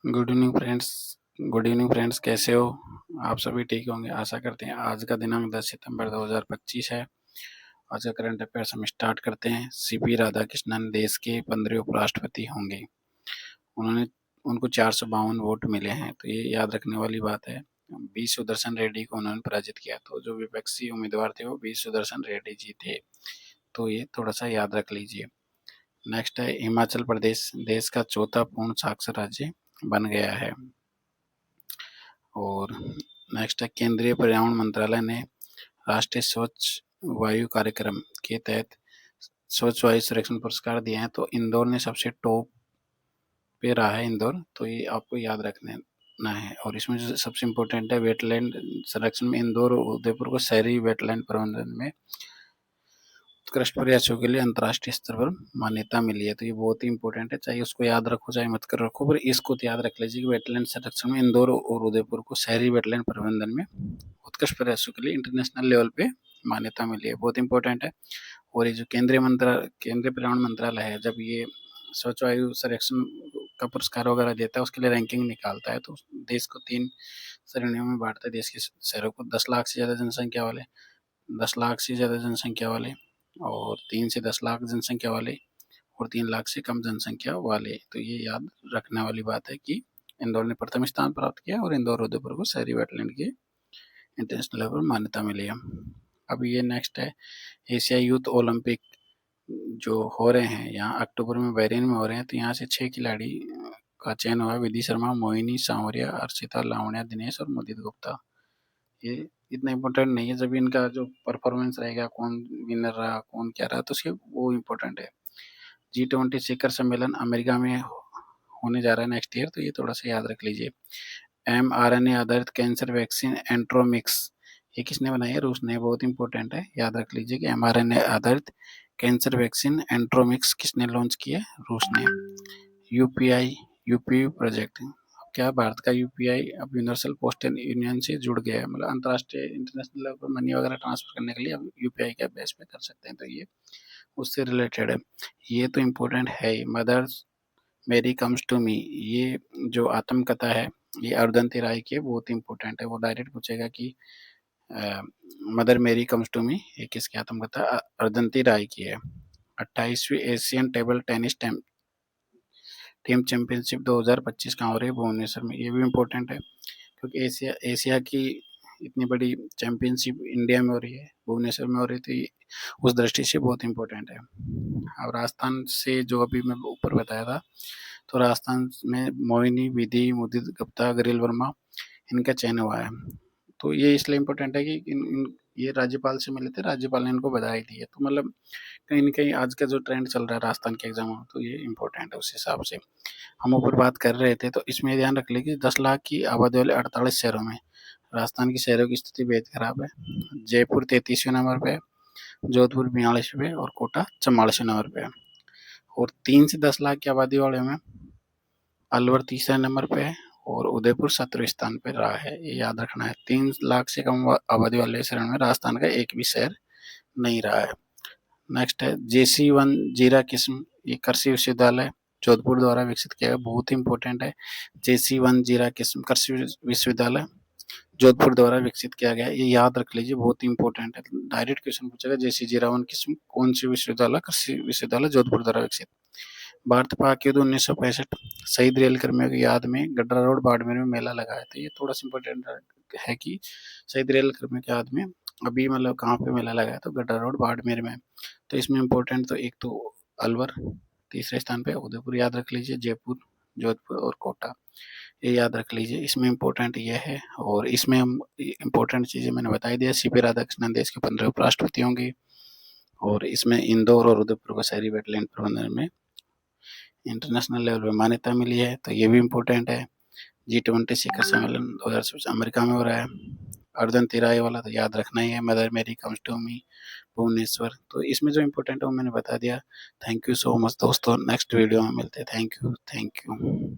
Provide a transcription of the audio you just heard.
Good evening friends, कैसे हो? आप सभी ठीक होंगे, आशा करते हैं। आज का दिनांक 10 सितंबर 2025 है। आज का करंट अफेयर्स हम स्टार्ट करते हैं। सीपी राधाकृष्णन देश के 15वें उपराष्ट्रपति होंगे। उन्होंने उनको 452 वोट मिले हैं, तो ये याद रखने वाली बात है। बी सुदर्शन रेड्डी को उन्होंने पराजित किया, तो जो विपक्षी उम्मीदवार थे वो बी सुदर्शन रेड्डी जी थे, तो ये थोड़ा सा याद रख लीजिए। नेक्स्ट है हिमाचल प्रदेश देश का चौथा पूर्ण साक्षर राज्य बन गया है। और नेक्स्ट है केंद्रीय पर्यावरण मंत्रालय ने राष्ट्रीय स्वच्छ वायु कार्यक्रम के तहत स्वच्छ वायु संरक्षण पुरस्कार दिए हैं, तो इंदौर ने सबसे टॉप पे रहा है इंदौर, तो ये आपको याद रखना है। और इसमें जो सबसे इम्पोर्टेंट है वेटलैंड संरक्षण में इंदौर और उदयपुर को शहरी वेटलैंड प्रबंधन में उत्कृष्ट प्रयासों के लिए अंतर्राष्ट्रीय स्तर पर मान्यता मिली है, तो ये बहुत ही इंपॉर्टेंट है। चाहे उसको याद रखो चाहे मत कर रखो, पर इसको तो याद रख लीजिए कि वेटलैंड संरक्षण में इंदौर और उदयपुर को शहरी वेटलैंड प्रबंधन में उत्कृष्ट प्रयासों के लिए इंटरनेशनल लेवल पे मान्यता मिली है, बहुत इंपॉर्टेंट है। और ये जो केंद्रीय पर्यावरण मंत्रालय है, जब ये स्वच्छ वायु संरक्षण का पुरस्कार वगैरह देता है, उसके लिए रैंकिंग निकालता है, तो देश को 3 श्रेणियों में बांटता है। देश के शहरों को 10 लाख से ज़्यादा जनसंख्या वाले, 10 लाख से ज़्यादा जनसंख्या वाले, और 3 से 10 लाख जनसंख्या वाले, और 3 लाख से कम जनसंख्या वाले। तो ये याद रखने वाली बात है कि इंदौर ने प्रथम स्थान प्राप्त किया और इंदौर उदयपुर को शहरी वेटलैंड की इंटरनेशनल लेवल पर मान्यता मिली है। अब ये नेक्स्ट है एशिया यूथ ओलंपिक जो हो रहे हैं, यहाँ अक्टूबर में बहरीन में हो रहे हैं, तो यहाँ से 6 खिलाड़ी का चयन हुआ है। विधि शर्मा, मोहिनी सांवरिया, अर्चिता, लावण्या, दिनेश और मुदित गुप्ता। ये इतना इम्पोर्टेंट नहीं है, जब इनका जो परफॉर्मेंस रहेगा, कौन विनर रहा कौन क्या रहा, तो उसके वो इम्पोर्टेंट है। G20 शिखर सम्मेलन अमेरिका में होने जा रहा है नेक्स्ट ईयर, तो ये थोड़ा सा याद रख लीजिए। mRNA आधारित कैंसर वैक्सीन एंट्रोमिक्स, ये किसने बनाई है? रूस ने। बहुत इंपॉर्टेंट है, याद रख लीजिए कि mRNA आधारित कैंसर वैक्सीन एंट्रोमिक्स किसने लॉन्च किया? रूस ने। यूपीआई प्रोजेक्ट क्या भारत का यूपीआई अब यूनिवर्सल पोस्टल यूनियन से जुड़ गया है, मतलब अंतर्राष्ट्रीय इंटरनेशनल लेवल पर मनी वगैरह ट्रांसफर करने के लिए अब यूपीआई के बेस पे कर सकते हैं, तो ये उससे रिलेटेड है। ये तो इम्पोर्टेंट है ही। मदर्स मेरी कम्स टू मी, ये जो आत्मकथा है ये अरुंधति राय की, बहुत इंपॉर्टेंट है। वो डायरेक्ट पूछेगा कि मदर मेरी कम्स टू मी ये किसकी आत्मकथा? अरुंधति राय की है। 28वीं Asian table tennis team championship 2025 कहाँ हो रही है? भुवनेश्वर में। ये भी इम्पोर्टेंट है क्योंकि एशिया की इतनी बड़ी चैंपियनशिप इंडिया में हो रही है, भुवनेश्वर में हो रही थी, उस दृष्टि से बहुत इम्पोर्टेंट है। अब राजस्थान से जो अभी मैं ऊपर बताया था, तो राजस्थान में मोहिनी, विधि, मुदित गुप्ता, गरिल वर्मा, इनका चयन हुआ है। तो ये इसलिए इम्पोर्टेंट है कि ये राज्यपाल से मिले थे, राज्यपाल ने इनको बधाई दी है, तो मतलब कहीं न कहीं आज का जो ट्रेंड चल रहा है राजस्थान के एग्जाम में, तो ये इम्पोर्टेंट है उस हिसाब से। हम ऊपर बात कर रहे थे, तो इसमें ध्यान रख लीजिए 10 लाख की आबादी वाले 48 शहरों में राजस्थान की शहरों की स्थिति बेहद खराब है। जयपुर 33वें नंबर पे है, जोधपुर 42वें और कोटा 44वें नंबर पे है। और 3 से 10 लाख की आबादी वाले में अलवर तीसरे नंबर पे है और उदयपुर 17वें स्थान पे रहा है, ये याद रखना है। 3 लाख से कम आबादी वाले शहरों में राजस्थान का एक भी शहर नहीं रहा है। नेक्स्ट है JC1 जीरा किस्म, ये कृषि विश्वविद्यालय जोधपुर द्वारा विकसित किया गया, बहुत ही इंपॉर्टेंट है। JC1 जीरा किस्म कृषि विश्वविद्यालय जोधपुर द्वारा विकसित किया गया, ये याद रख लीजिए, बहुत ही इंपॉर्टेंट है। डायरेक्ट क्वेश्चन पूछेगा JC1 किस्म कौन सी विश्वविद्यालय? कृषि विश्वविद्यालय जोधपुर द्वारा विकसित। भारत पाक युद्ध 1965 शहीद रेल कर्मियों की याद में गड्रा रोड बाड़मेर में मेला लगा है, तो ये थोड़ा सा इंपॉर्टेंट है कि शहीद रेल कर्मियों की याद में अभी मतलब कहाँ पे मेला लगा है? तो गड्रा रोड बाड़मेर में। तो इसमें इम्पोर्टेंट तो एक तो अलवर तीसरे स्थान पे, उदयपुर याद रख लीजिए, जयपुर, जोधपुर और कोटा ये याद रख लीजिए, इसमें इम्पोर्टेंट ये है। और इसमें हम इम्पोर्टेंट चीज़ें मैंने बताई दिया। सीपी राधाकृष्णन देश के 15वें उपराष्ट्रपति होंगे, और इसमें इंदौर और उदयपुर को शहरी वेटलैंड प्रबंधन में इंटरनेशनल लेवल पे मान्यता मिली है, तो ये भी इम्पोर्टेंट है। G20 शिखर सम्मेलन 2026 अमेरिका में हो रहा है। अरुंधति राय वाला तो याद रखना ही है, मदर मेरी कम्स टू मी, भुवनेश्वर। तो इसमें जो इम्पोर्टेंट है वो मैंने बता दिया। थैंक यू सो मच दोस्तों, नेक्स्ट वीडियो में मिलते हैं। Thank you.